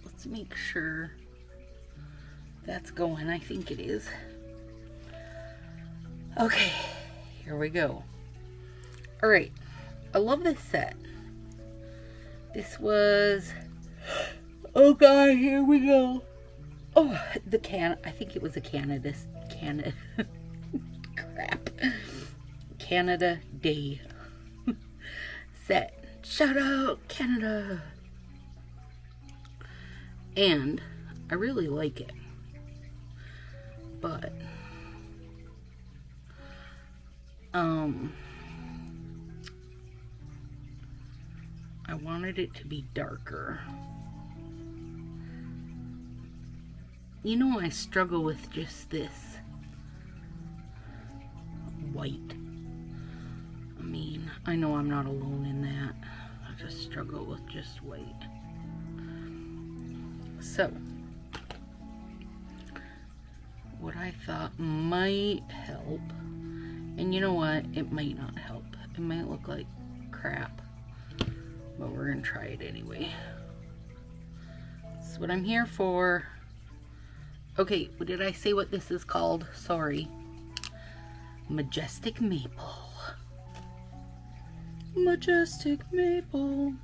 let's make sure that's going. I think it is. Okay, here we go. All right, I love this set. This was, oh God, here we go. Oh, I think it was a Canada crap. Canada Day set. Shout out Canada. And I really like it. But I wanted it to be darker. You know, I struggle with just this white. I mean, I know I'm not alone in that. I just struggle with just white. So, what I thought might help, and you know what? It might not help. It might look like crap, but we're gonna try it anyway. That's what I'm here for. Okay, did I say what this is called? Sorry. Majestic Maple. Majestic Maple.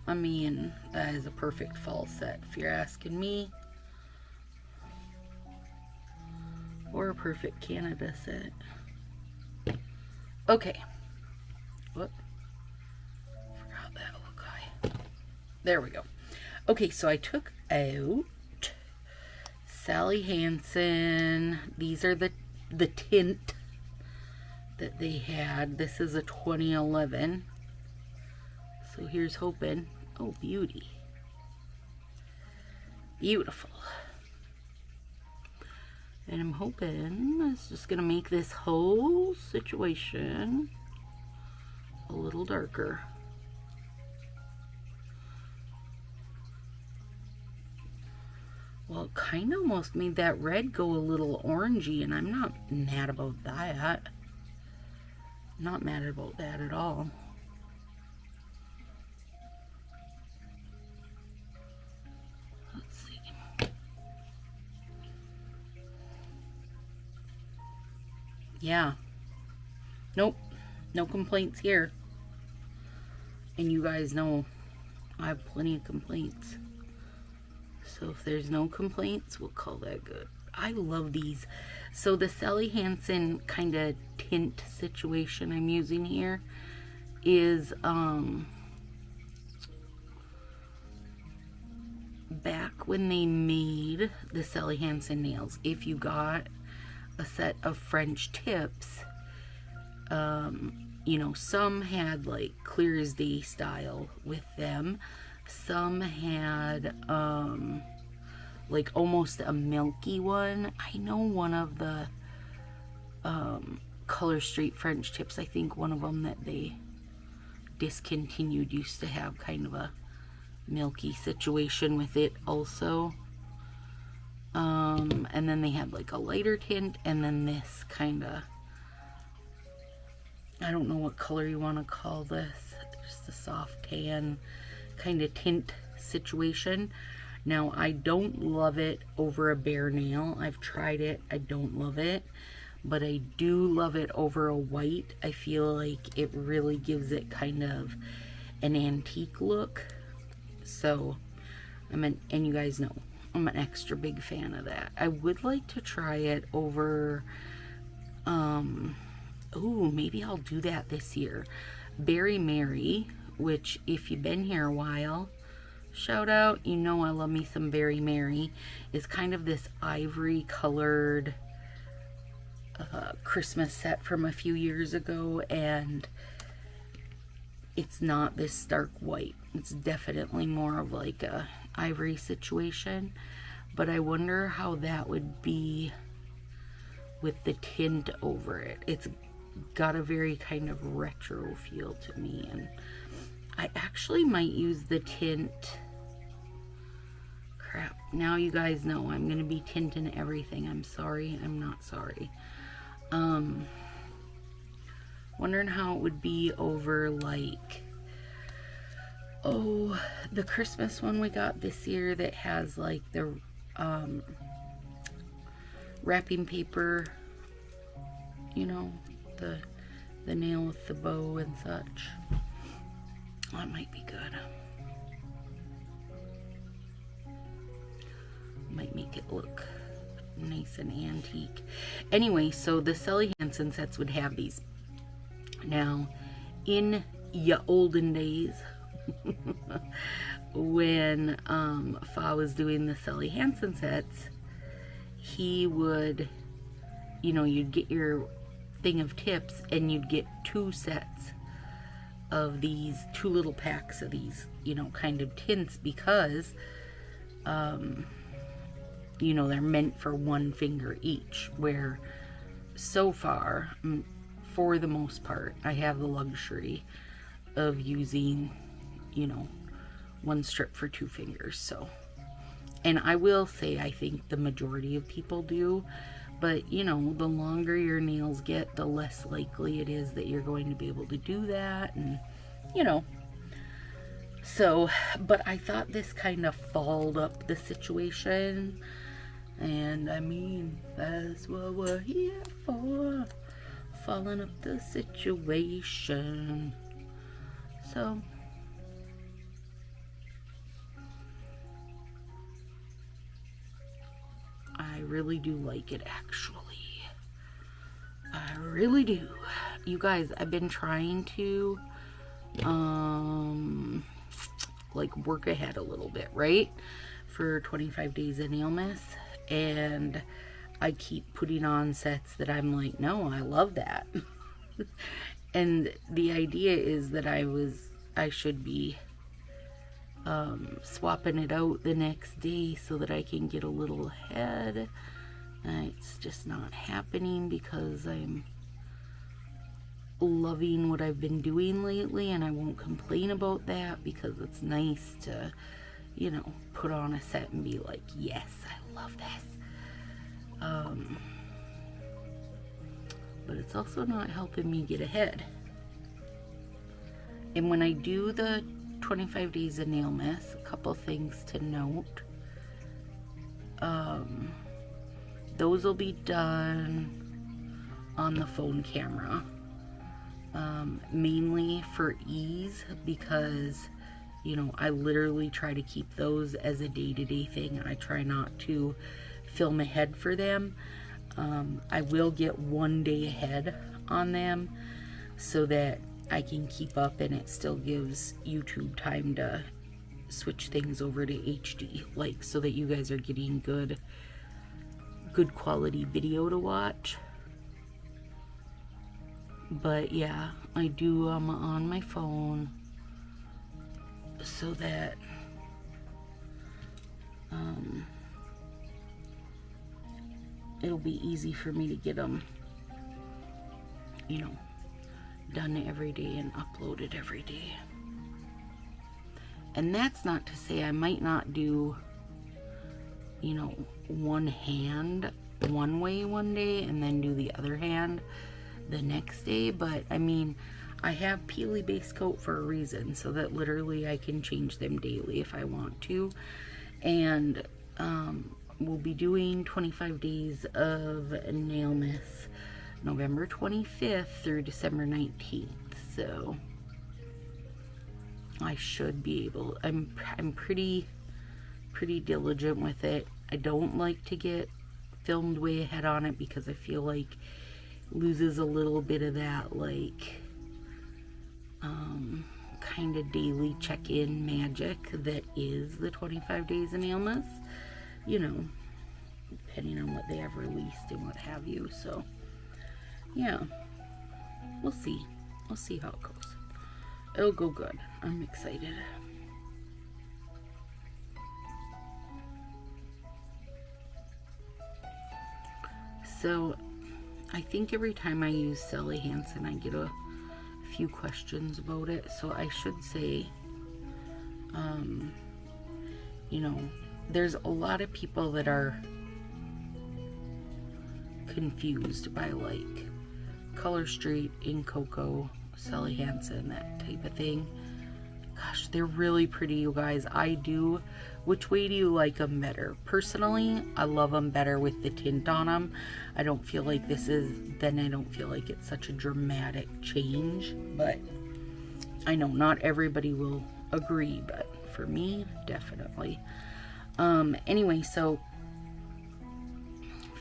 I mean, that is a perfect fall set if you're asking me. Or a perfect Canada set. Okay. What? Forgot that little guy. There we go. Okay, so I took out Sally Hansen. These are the tint that they had. This is a 2011. So here's hoping. Oh, beauty. Beautiful. And I'm hoping it's just going to make this whole situation a little darker. Well, it kind of almost made that red go a little orangey, and I'm not mad about that. Not mad about that at all. Let's see. Yeah. Nope. No complaints here. And you guys know I have plenty of complaints. So if there's no complaints, we'll call that good. I love these. So the Sally Hansen kind of tint situation I'm using here is back when they made the Sally Hansen nails. If you got a set of French tips, you know, some had like clear as day style with them. Some had like almost a milky one. I know one of the Color Street French tips, I think one of them that they discontinued used to have kind of a milky situation with it also. And then they had like a lighter tint, and then this kind of, I don't know what color you want to call this, just a soft tan kind of tint situation. Now, I don't love it over a bare nail. I've tried it. I don't love it. But I do love it over a white. I feel like it really gives it kind of an antique look. So, and you guys know, I'm an extra big fan of that. I would like to try it over, ooh, maybe I'll do that this year. Berry Mary, which if you've been here a while, shout out, you know I love me some Berry Mary, is kind of this ivory colored Christmas set from a few years ago, and it's not this stark white. It's definitely more of like a ivory situation, but I wonder how that would be with the tint over it. It's got a very kind of retro feel to me, and I actually might use the tint. Crap, now you guys know I'm gonna be tinting everything. I'm sorry, I'm not sorry. Wondering how it would be over like, Oh, the Christmas one we got this year that has like the wrapping paper, you know, the nail with the bow and such. That might be good. Might make it look nice and antique. Anyway, so the Sally Hansen sets would have these. Now, in ya olden days, when Fa was doing the Sally Hansen sets, he would, you know, you'd get your thing of tips and you'd get 2 sets of these, 2 little packs of these, you know, kind of tints, because you know, they're meant for 1 finger each, where so far, for the most part, I have the luxury of using, you know, 1 strip for 2 fingers. So, and I will say I think the majority of people do, but you know, the longer your nails get, the less likely it is that you're going to be able to do that, and you know. So, but I thought this kind of followed up the situation, and I mean, that's what we're here for, following up the situation. So, I really do like it, actually. I really do. You guys, I've been trying to like work ahead a little bit, right, for 25 days of Nailmas, and I keep putting on sets that I'm like, no, I love that. And the idea is that I should be swapping it out the next day so that I can get a little ahead. It's just not happening because I'm loving what I've been doing lately, and I won't complain about that, because it's nice to, you know, put on a set and be like, yes, I love this. But it's also not helping me get ahead. And when I do the 25 days of Nailmas, a couple things to note. Those will be done on the phone camera. Mainly for ease, because, you know, I literally try to keep those as a day-to-day thing. I try not to film ahead for them. I will get 1 day ahead on them so that I can keep up, and it still gives YouTube time to switch things over to HD, like, so that you guys are getting good quality video to watch. But yeah, I do them on my phone so that it'll be easy for me to get them, you know, done every day and uploaded every day. And that's not to say I might not do, you know, one hand one way one day and then do the other hand the next day. But I mean, I have Peely base coat for a reason, so that literally I can change them daily if I want to. And we'll be doing 25 days of Nailmas, November 25th through December 19th. So I should be able, I'm pretty diligent with it. I don't like to get filmed way ahead on it, because I feel like it loses a little bit of that, like, kind of daily check-in magic that is the 25 days of Nailmas, you know, depending on what they have released and what have you. So yeah, we'll see how it goes. It'll go good. I'm excited. So I think every time I use Sally Hansen, I get a few questions about it. So I should say, you know, there's a lot of people that are confused by like Color Street, In Cocoa, Sally Hansen, that type of thing. Gosh, they're really pretty, you guys. Which way do you like them better? Personally, I love them better with the tint on them. I don't feel like it's such a dramatic change, but I know not everybody will agree, but for me, definitely. Anyway, so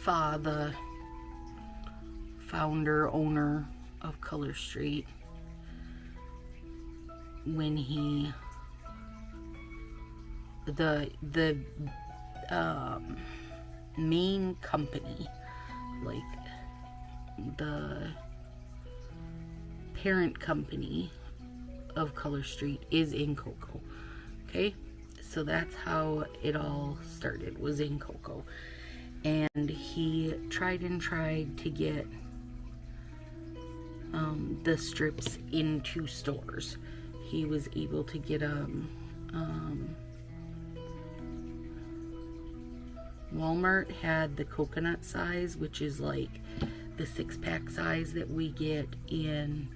the founder, owner of Color Street, when the main company, like the parent company of Color Street, is in cocoa. Okay, so that's how it all started, was in cocoa. And he tried to get the strips into stores. He was able to get Walmart had the coconut size, which is like the 6-pack size that we got in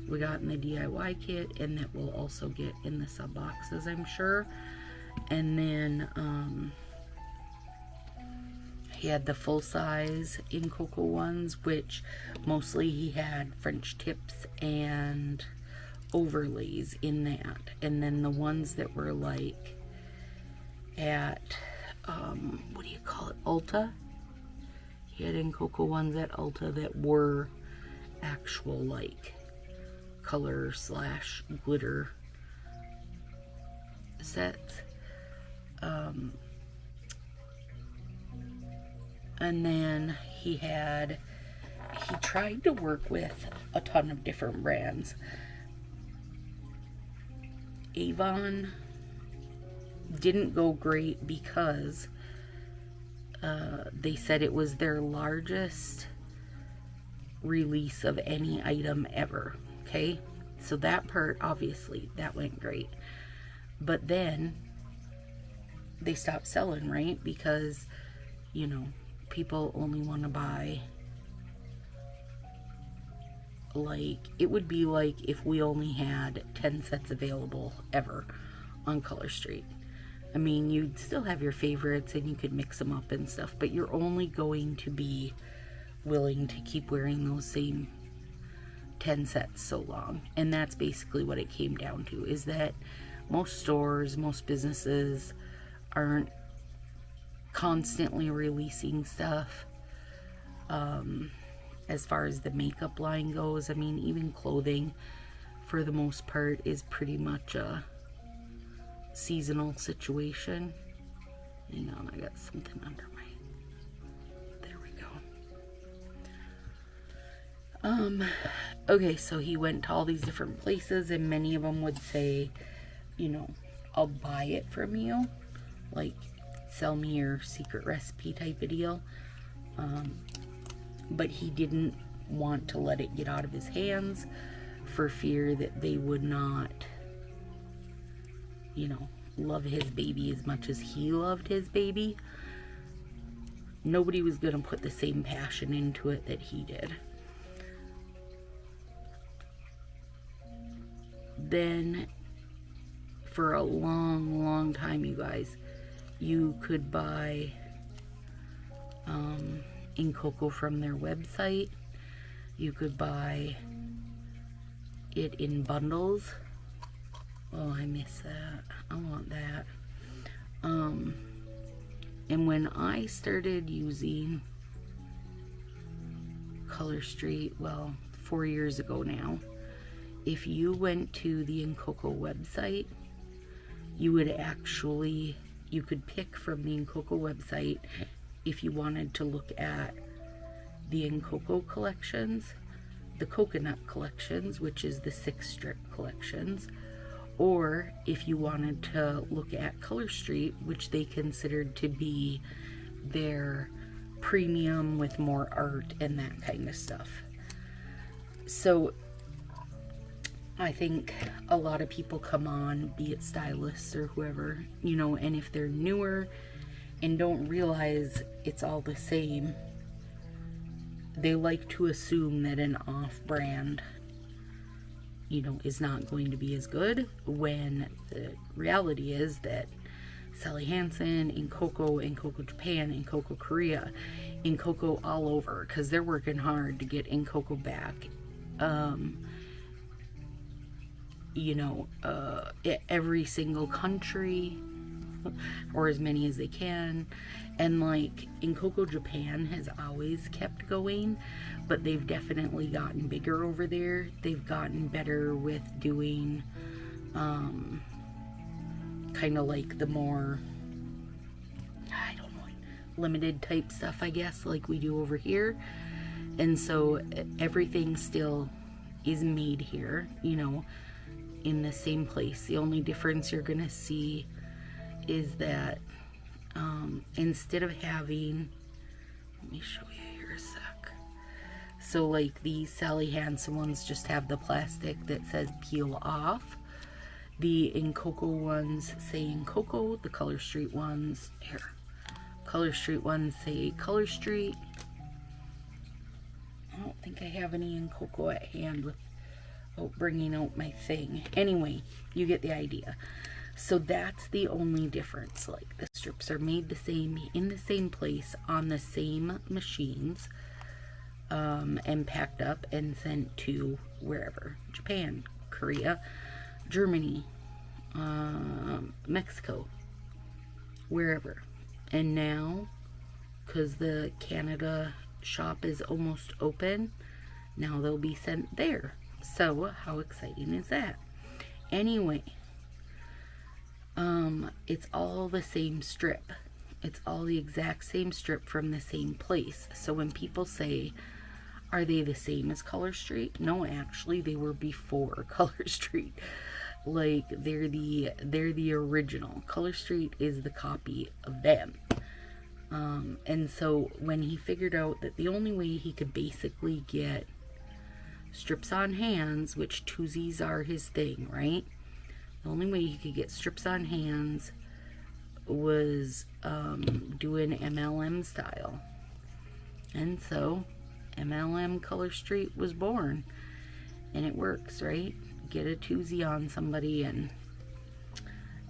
the DIY kit, and that we'll also get in the sub boxes, I'm sure. And then he had the full size in cocoa ones, which mostly he had French tips and overlays in that. And then the ones that were like at what do you call it, Ulta, he had in cocoa ones at Ulta that were actual like color / glitter sets. And then he tried to work with a ton of different brands. Avon didn't go great because they said it was their largest release of any item ever. Okay, so that part, obviously, that went great. But then they stopped selling, right? Because, you know, people only want to buy, like, it would be like if we only had 10 sets available ever on Color Street. I mean, you'd still have your favorites and you could mix them up and stuff, but you're only going to be willing to keep wearing those same 10 sets so long. And that's basically what it came down to, is that most stores, most businesses aren't constantly releasing stuff. As far as the makeup line goes, I mean, even clothing for the most part is pretty much a seasonal situation. Hang on, I got something under my, there we go. Okay, so he went to all these different places, and many of them would say, you know, I'll buy it from you, like sell me your secret recipe type of deal. But he didn't want to let it get out of his hands for fear that they would not, you know, love his baby as much as he loved his baby. Nobody was going to put the same passion into it that he did. Then for a long time, you guys, you could buy in cocoa from their website. You could buy it in bundles. Oh, I miss that. I want that. And when I started using Color Street, well, 4 years ago now, if you went to the InCoco website, you could pick from the InCoco website if you wanted to look at the InCoco collections, the coconut collections, which is the 6-strip collections, or if you wanted to look at Color Street, which they considered to be their premium with more art and that kind of stuff. So I think a lot of people come on, be it stylists or whoever, you know, and if they're newer and don't realize it's all the same, they like to assume that an off-brand, you know, is not going to be as good, when the reality is that Sally Hansen, in Coco Japan, in Coco Korea, in Coco all over, because they're working hard to get in Coco back, you know, every single country, or as many as they can. And like, in Coco Japan has always kept going, but they've definitely gotten bigger over there. They've gotten better with doing kind of like the more, I don't know, limited type stuff, I guess, like we do over here. And so everything still is made here, you know, in the same place. The only difference you're gonna see is that instead of having, let me show you here a sec. So like these Sally Hansen ones just have the plastic that says peel off. The in Coco ones say in Coco. The Color Street ones, here, Color Street ones say Color Street. I don't think I have any in Coco at hand without bringing out my thing. Anyway, you get the idea. So that's the only difference. Like, the strips are made the same, in the same place, on the same machines, and packed up and sent to wherever. Japan, Korea, Germany, Mexico, wherever. And now, because the Canada shop is almost open, now they'll be sent there. So how exciting is that? Anyway, it's all the same strip. It's all the exact same strip from the same place. So when people say, are they the same as Color Street? No, actually they were before Color Street. Like, they're the original. Color Street is the copy of them. And so when he figured out that the only way he could basically get strips on hands, which twosies are his thing, right? The only way he could get strips on hands was doing MLM style. And so MLM Color Street was born. And it works, right? Get a twosie on somebody and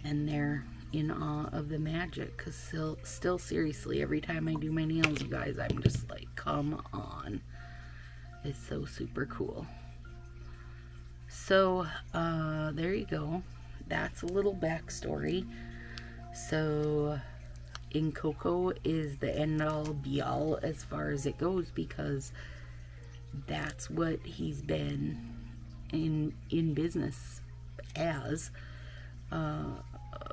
they're in awe of the magic. Because still seriously, every time I do my nails, you guys, I'm just like, come on. It's so super cool. So there you go. That's a little backstory. So in Coco is the end all be all as far as it goes, because that's what he's been in business as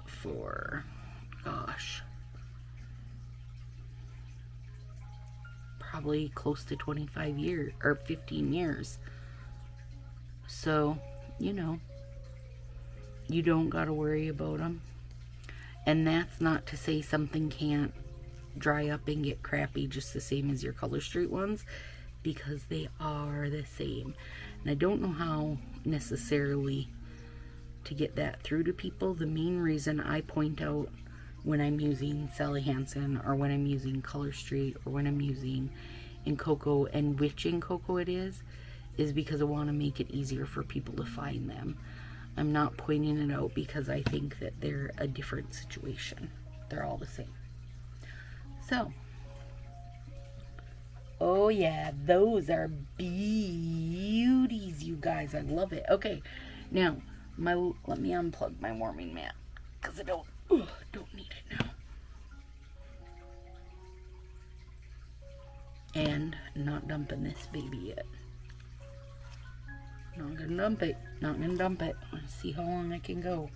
for, gosh, probably close to 25 years or 15 years. So, you know, you don't got to worry about them. And that's not to say something can't dry up and get crappy just the same as your Color Street ones, because they are the same. And I don't know how necessarily to get that through to people. The main reason I point out when I'm using Sally Hansen, or when I'm using Color Street, or when I'm using in Coco, and which in Coco it is because I want to make it easier for people to find them. I'm not pointing it out because I think that they're a different situation. They're all the same. So, oh yeah, those are beauties, you guys. I love it. Okay, now let me unplug my warming mat because I don't need it now. And not dumping this baby yet. Not gonna dump it. Not gonna dump it. Let's see how long I can go.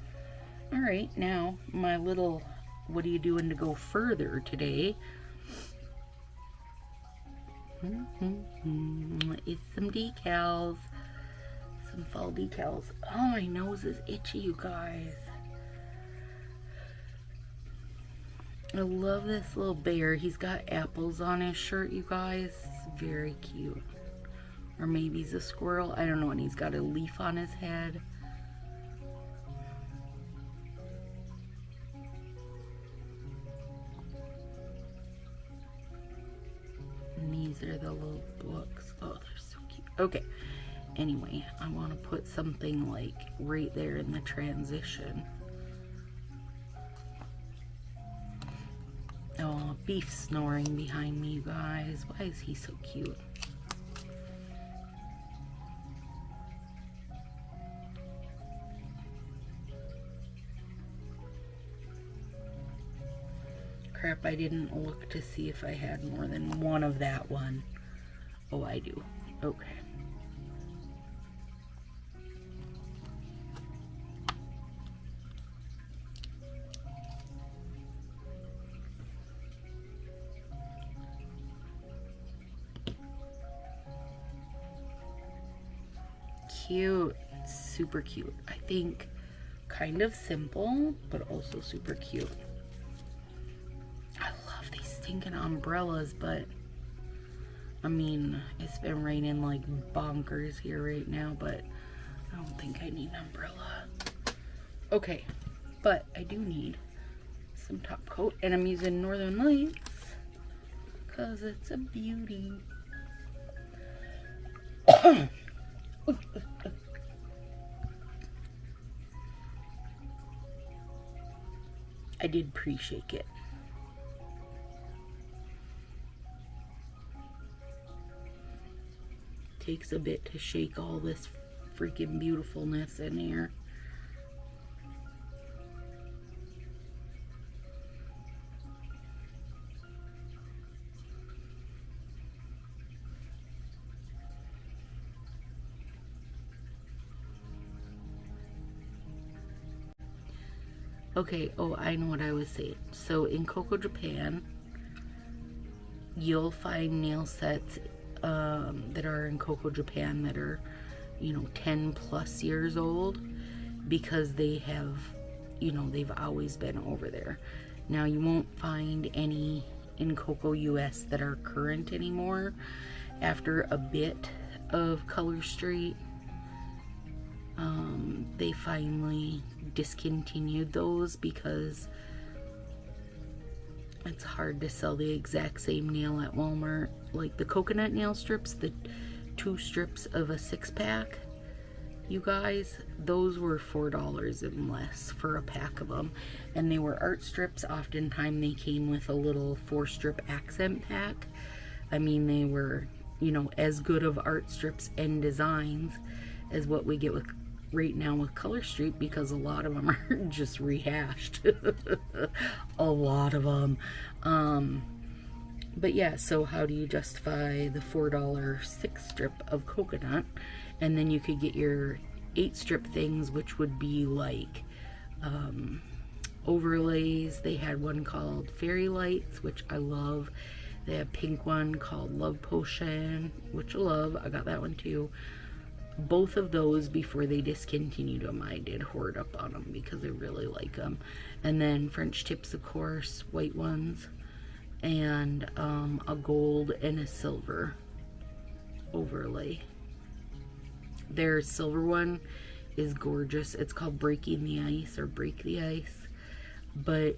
Alright, now my little, what are you doing to go further today? It's some decals. Some fall decals. Oh, my nose is itchy, you guys. I love this little bear. He's got apples on his shirt, you guys. It's very cute. Or maybe he's a squirrel. I don't know. And he's got a leaf on his head. And these are the little books. Oh, they're so cute. Okay. Anyway, I want to put something like right there in the transition. Oh, Beef snoring behind me, you guys. Why is he so cute? Crap, I didn't look to see if I had more than one of that one. Oh, I do. Okay. Cute. Super cute. I think kind of simple, but also super cute. I love these stinking umbrellas, but I mean, it's been raining like bonkers here right now, but I don't think I need an umbrella. Okay, but I do need some top coat, and I'm using Northern Lights because it's a beauty. I did pre-shake it. Takes a bit to shake all this freaking beautifulness in here. Okay, oh, I know what I was saying. So in Coco, Japan, you'll find nail sets that are in Coco, Japan that are, you know, 10 plus years old, because they have, you know, they've always been over there. Now you won't find any in Coco US that are current anymore. After a bit of Color Street, they finally discontinued those because it's hard to sell the exact same nail at Walmart. Like the coconut nail strips, the 2 strips of a 6-pack, you guys, those were $4 and less for a pack of them. And they were art strips. Oftentimes they came with a little 4-strip accent pack. I mean, they were, you know, as good of art strips and designs as what we get with right now with Color Street, because a lot of them are just rehashed. A lot of them. But yeah, so how do you justify the $4 6-strip of coconut? And then you could get your 8-strip things, which would be like overlays. They had one called Fairy Lights, which I love. They have a pink one called Love Potion, which I love. I got that one too. Both of those, before they discontinued them, I did hoard up on them because I really like them. And then French tips, of course, white ones, and a gold and a silver overlay. Their silver one is gorgeous. It's called Breaking the Ice, or Break the Ice, but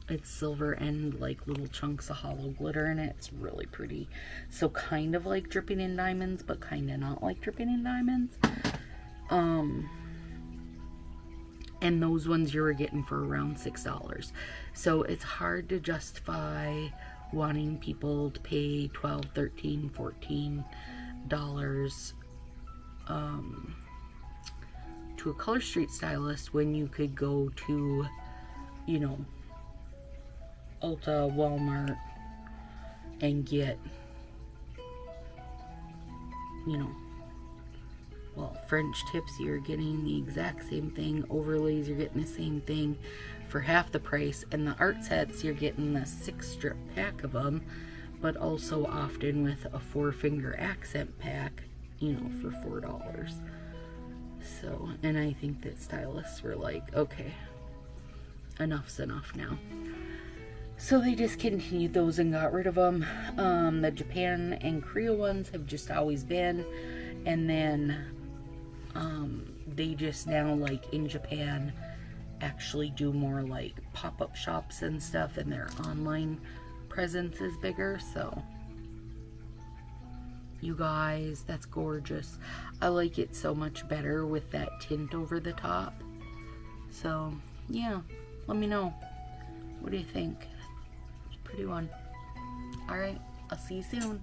it's silver and like little chunks of hollow glitter in it. It's really pretty. So kind of like Dripping in Diamonds, but kind of not like Dripping in Diamonds. And those ones you were getting for around $6. So it's hard to justify wanting people to pay $12, $13, $14 to a Color Street stylist when you could go to, you know, Ulta, Walmart, and get, you know, well, French tips, you're getting the exact same thing. Overlays, you're getting the same thing for half the price. And the art sets, you're getting the 6-strip pack of them, but also often with a 4-finger accent pack, you know, for $4. So, and I think that stylists were like, okay, enough's enough now. So they discontinued those and got rid of them. The Japan and Korea ones have just always been. And then they just now, like in Japan, actually do more like pop-up shops and stuff, and their online presence is bigger. So You guys, that's gorgeous. I like it so much better with that tint over the top. So, yeah, let me know. What do you think? It's a pretty one. Alright, I'll see you soon.